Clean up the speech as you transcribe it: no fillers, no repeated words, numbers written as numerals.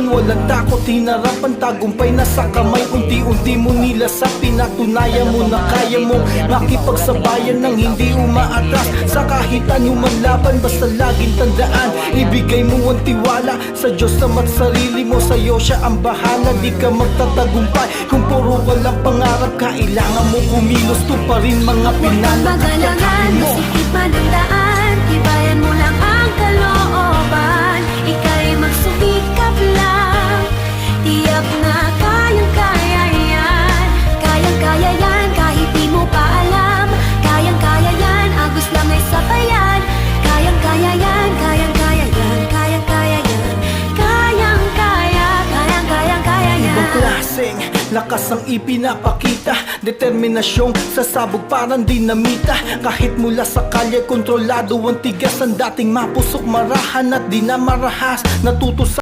laban, walang takot, hinarap ang tagumpay na sa kamay. Unti-unti mo nilasap, pinatunayan mo na kaya mo makipagsabayan ng hindi umaatras sa kahit anumang laban. Basta laging tandaan, ibigay mo ang tiwala sa Diyos na't sarili mo. Sa'yo siya ang bahala, di ka magtatagumpay kung puro walang pangarap. Kailangan mo kumilos, tuparin mga pinangarap. Magalangan, masikip man ang daan, tibayan mo lang ang kalooban. Ika'y magsumikap lang, tiyak na kayang-kaya yan. Kayang-kaya yan, kahit di mo pa alam. Kayang-kaya yan, agos lang ay sabayan. Kayang-kaya yan, kayang-kaya yan, kayang-kaya yan. Kayang-kaya, kayang-kaya yan. Ibang klaseng lakas ang ipinapakita, determinasyong sasabog parang dinamita. Kahit mula sa kalye, kontrolado ang tigas. Ang dating mapusok, marahan at di na marahas. Natuto sa